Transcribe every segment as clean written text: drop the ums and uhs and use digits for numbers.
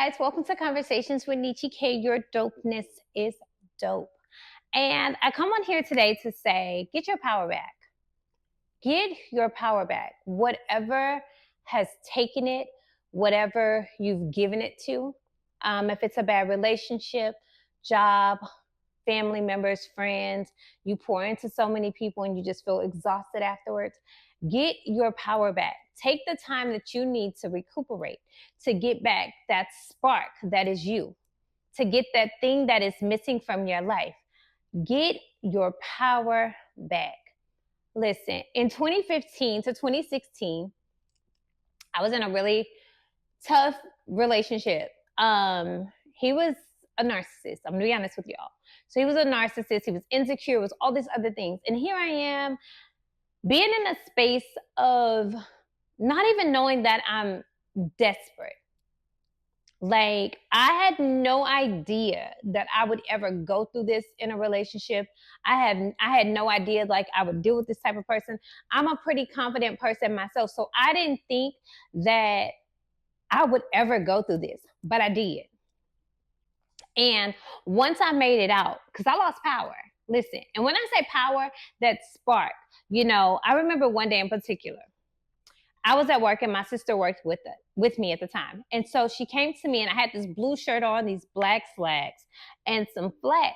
guys. Welcome to Conversations with Nietzsche K. Your dopeness is dope. And I come on here today to say, get your power back. Get your power back. Whatever has taken it, whatever you've given it to, if it's a bad relationship, job, family members, friends, you pour into so many people and you just feel exhausted afterwards. Get your power back. Take the time that you need to recuperate, to get back that spark that is you, to get that thing that is missing from your life. Get your power back. Listen, in 2015 to 2016, I was in a really tough relationship. He was a narcissist. I'm gonna be honest with y'all. So he was a narcissist. He was insecure. Was all these other things. And here I am, being in a space of not even knowing that I'm desperate. Like, I had no idea that I would ever go through this in a relationship. I had no idea like I would deal with this type of person. I'm a pretty confident person myself, so I didn't think that I would ever go through this, but I did. And once I made it out, because I lost power. Listen, and when I say power, that spark, I remember one day in particular, I was at work and my sister worked with me at the time. And so she came to me and I had this blue shirt on, these black slacks, and some flats.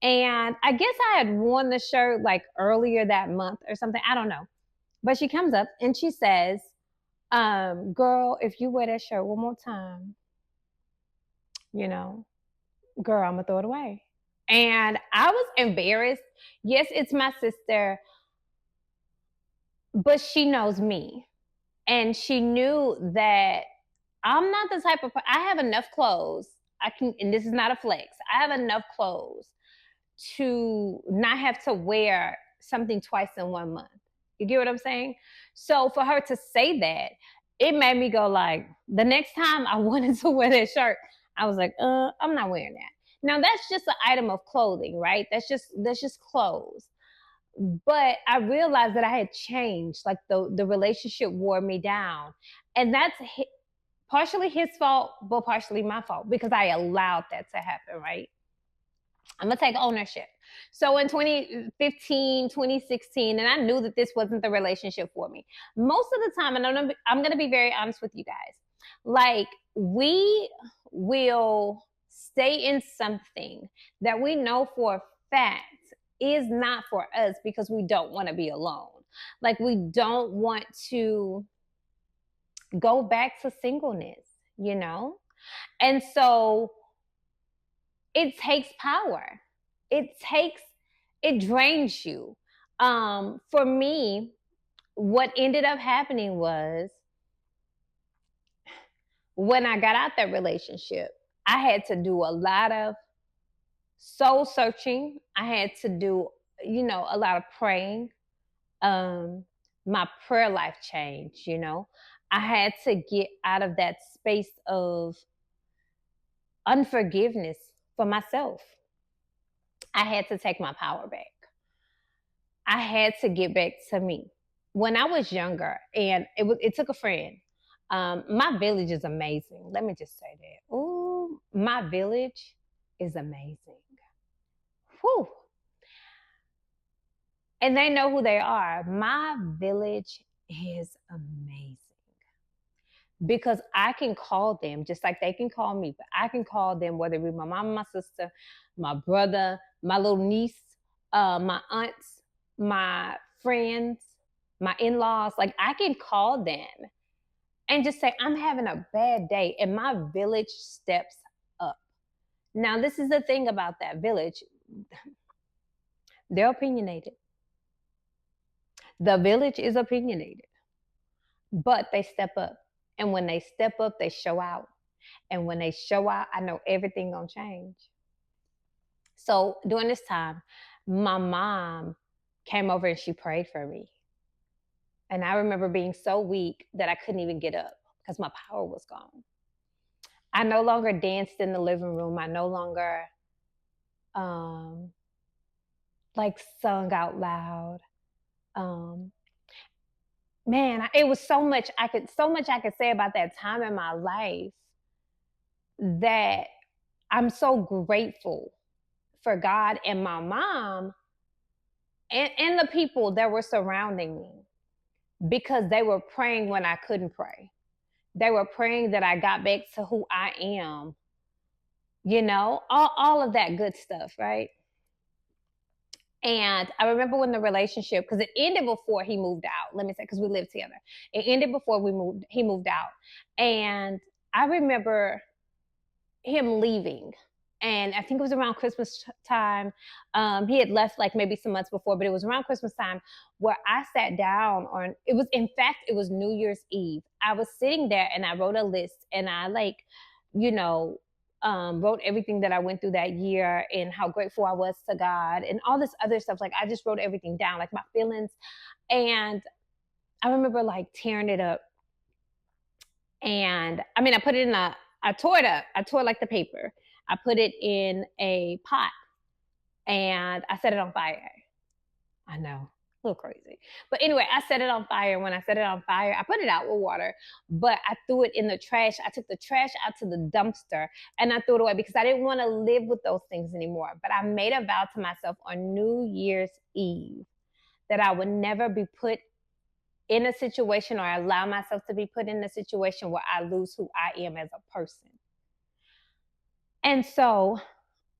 And I guess I had worn the shirt like earlier that month or something. I don't know. But she comes up and she says, girl, if you wear that shirt one more time, you know, girl, I'm gonna throw it away. And I was embarrassed. Yes, it's my sister, but she knows me. And she knew that I'm not the type of I have enough clothes. I can, and this is not a flex. I have enough clothes to not have to wear something twice in 1 month. You get what I'm saying? So for her to say that, it made me go like, the next time I wanted to wear that shirt, I was like, I'm not wearing that. Now that's just an item of clothing, right? That's just clothes. But I realized that I had changed. Like the relationship wore me down, and that's partially his fault, but partially my fault because I allowed that to happen. Right? I'm gonna take ownership. So in 2015, 2016, and I knew that this wasn't the relationship for me. Most of the time, and I'm gonna be very honest with you guys. Like, we will stay in something that we know for a fact is not for us because we don't want to be alone. Like, we don't want to go back to singleness, you know? And so it takes power. It drains you. For me, what ended up happening was when I got out that relationship, I had to do a lot of soul searching. I had to do, a lot of praying. My prayer life changed, I had to get out of that space of unforgiveness for myself. I had to take my power back. I had to get back to me. When I was younger, and it took a friend. My village is amazing. Let me just say that. Ooh, my village is amazing. Whew. And they know who they are. My village is amazing because I can call them just like they can call me, but I can call them, whether it be my mom, my sister, my brother, my little niece, my aunts, my friends, my in-laws. Like, I can call them and just say, I'm having a bad day, and my village steps up. Now, this is the thing about that village. They're opinionated. The village is opinionated, but they step up. And when they step up, they show out. And when they show out, I know everything gonna change. So during this time, my mom came over and she prayed for me. And I remember being so weak that I couldn't even get up because my power was gone. I no longer danced in the living room. I no longer um, like sung out loud. Man, it was so much I could say about that time in my life. that I'm so grateful for God and my mom and the people that were surrounding me, because they were praying when I couldn't pray. They were praying that I got back to who I am, all of that good stuff, right? And I remember when the relationship, because it ended before he moved out. Let me say, because we lived together. It ended before he moved out. And I remember him leaving. And I think it was around Christmas time. He had left like maybe some months before, but it was around Christmas time where I sat down it was New Year's Eve. I was sitting there and I wrote a list, and I you know, wrote everything that I went through that year and how grateful I was to God and all this other stuff. Like I just wrote everything down, like my feelings. And I remember like tearing it up. And I mean, I tore it up. I tore like the paper. I put it in a pot and I set it on fire. I know, a little crazy. But anyway, I set it on fire. When I set it on fire, I put it out with water, but I threw it in the trash. I took the trash out to the dumpster and I threw it away because I didn't want to live with those things anymore. But I made a vow to myself on New Year's Eve that I would never be put in a situation or allow myself to be put in a situation where I lose who I am as a person. And so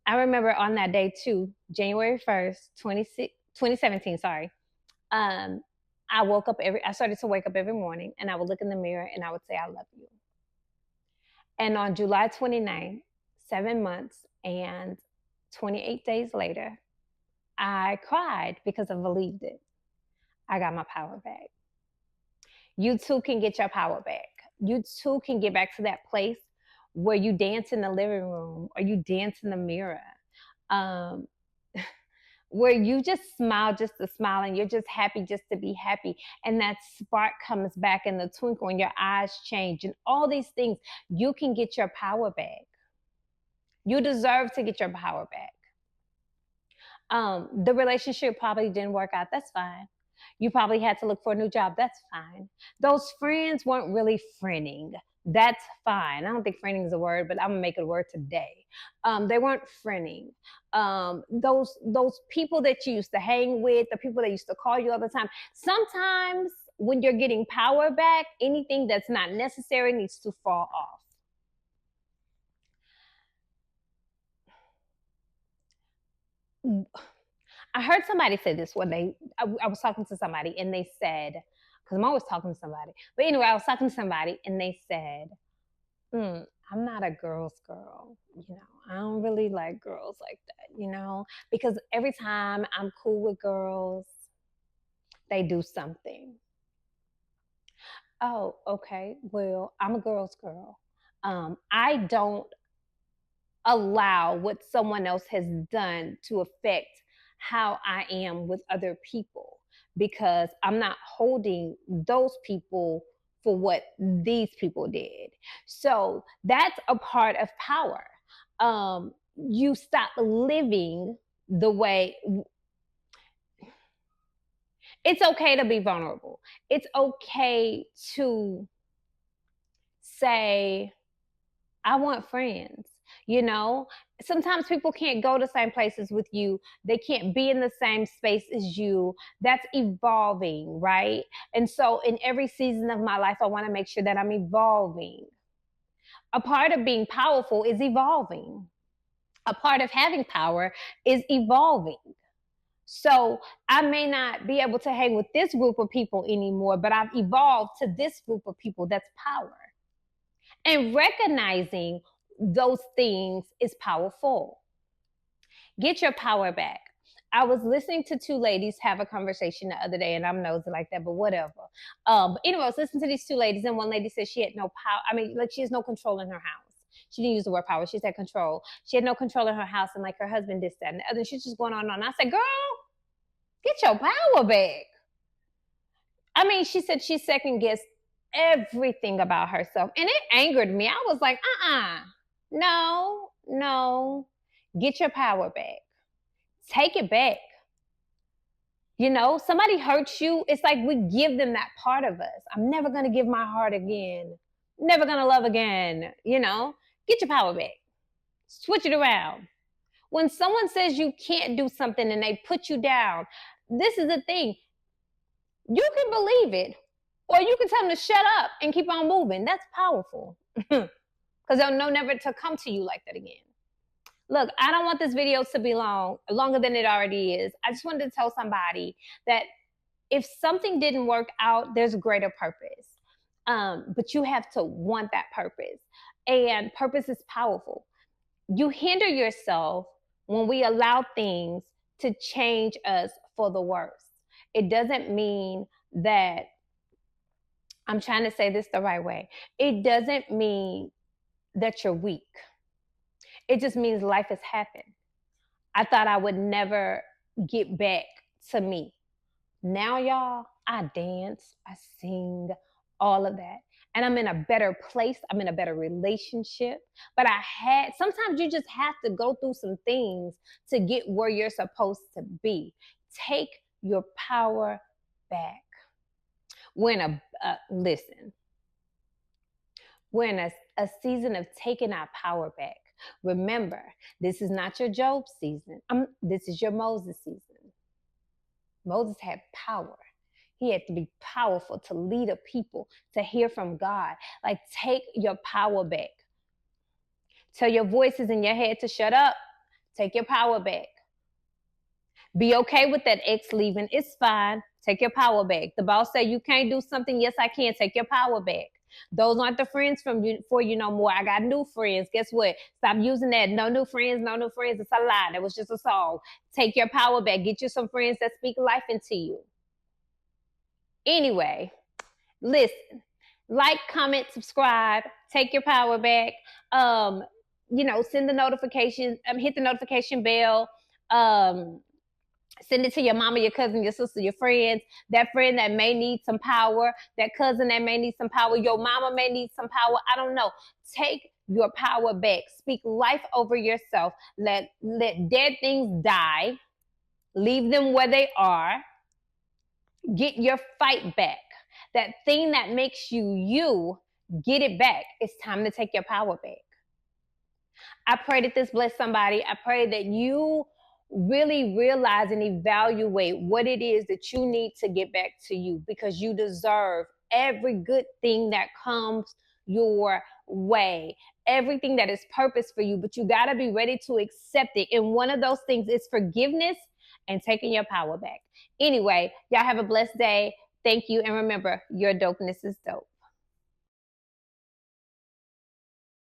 I remember on that day too, January 1st, 2017, sorry. I started to wake up every morning and I would look in the mirror and I would say, I love you. And on July 29th, 7 months and 28 days later, I cried because I believed it. I got my power back. You too can get your power back. You too can get back to that place where you dance in the living room or you dance in the mirror. Um, where you just smile just to smile and you're just happy just to be happy. And that spark comes back and the twinkle in your eyes change and all these things, you can get your power back. You deserve to get your power back. The relationship probably didn't work out. That's fine. You probably had to look for a new job. That's fine. Those friends weren't really friending. That's fine. I don't think friending is a word, but I'm gonna make it a word today. They weren't friending. Those people that you used to hang with, the people that used to call you all the time. Sometimes when you're getting power back, anything that's not necessary needs to fall off. I heard somebody say this one day. I was talking to somebody and they said, because I'm always talking to somebody. But anyway, I was talking to somebody and they said, I'm not a girl's girl. I don't really like girls like that, because every time I'm cool with girls, they do something. Oh, okay. Well, I'm a girl's girl. I don't allow what someone else has done to affect how I am with other people because I'm not holding those people for what these people did. So that's a part of power. You stop living the way. It's okay to be vulnerable. It's okay to say, I want friends. Sometimes people can't go to the same places with you. They can't be in the same space as you. That's evolving, right? And so in every season of my life, I want to make sure that I'm evolving. A part of being powerful is evolving. A part of having power is evolving. So I may not be able to hang with this group of people anymore, but I've evolved to this group of people that's power. And recognizing those things is powerful. Get your power back. I was listening to two ladies have a conversation the other day, and I'm nosy like that, but whatever. But anyway, I was listening to these two ladies, and one lady said she had no power. I mean, like she has no control in her house. She didn't use the word power. She said control. She had no control in her house, and like her husband did that, and the other. She's just going on and on. I said, girl, get your power back. I mean, she said she second guessed everything about herself, and it angered me. I was like, no, get your power back. Take it back. Somebody hurts you, it's like we give them that part of us. I'm never going to give my heart again. Never going to love again. Get your power back. Switch it around. When someone says you can't do something and they put you down, this is the thing. You can believe it, or you can tell them to shut up and keep on moving. That's powerful. Because they'll know never to come to you like that again. Look, I don't want this video to be longer than it already is. I just wanted to tell somebody that if something didn't work out, there's a greater purpose. But you have to want that purpose. And purpose is powerful. You hinder yourself when we allow things to change us for the worse. It doesn't mean that, I'm trying to say this the right way. It doesn't mean that you're weak. It just means life has happened. I thought I would never get back to me. Now, y'all, I dance, I sing, all of that. And I'm in a better place. I'm in a better relationship. But sometimes you just have to go through some things to get where you're supposed to be. Take your power back. Listen, we're in a season of taking our power back. Remember, this is not your Job season. This is your Moses season. Moses had power. He had to be powerful to lead a people, to hear from God. Like, take your power back. Tell your voices in your head to shut up. Take your power back. Be okay with that ex leaving. It's fine. Take your power back. The boss said you can't do something. Yes, I can. Take your power back. Those aren't the friends for you no more. I got new friends. Guess what? Stop using that. No new friends, no new friends. It's a lie. That was just a song. Take your power back. Get you some friends that speak life into you. Anyway, listen, like, comment, subscribe, take your power back. Send the notification, hit the notification bell. Send it to your mama, your cousin, your sister, your friends, that friend that may need some power, that cousin that may need some power, your mama may need some power. I don't know. Take your power back. Speak life over yourself. Let dead things die. Leave them where they are. Get your fight back. That thing that makes you, get it back. It's time to take your power back. I pray that this bless somebody. I pray that you really realize and evaluate what it is that you need to get back to you, because you deserve every good thing that comes your way, everything that is purpose for you, but you got to be ready to accept it. And one of those things is forgiveness and taking your power back. Anyway, y'all have a blessed day. Thank you. And remember, your dopeness is dope.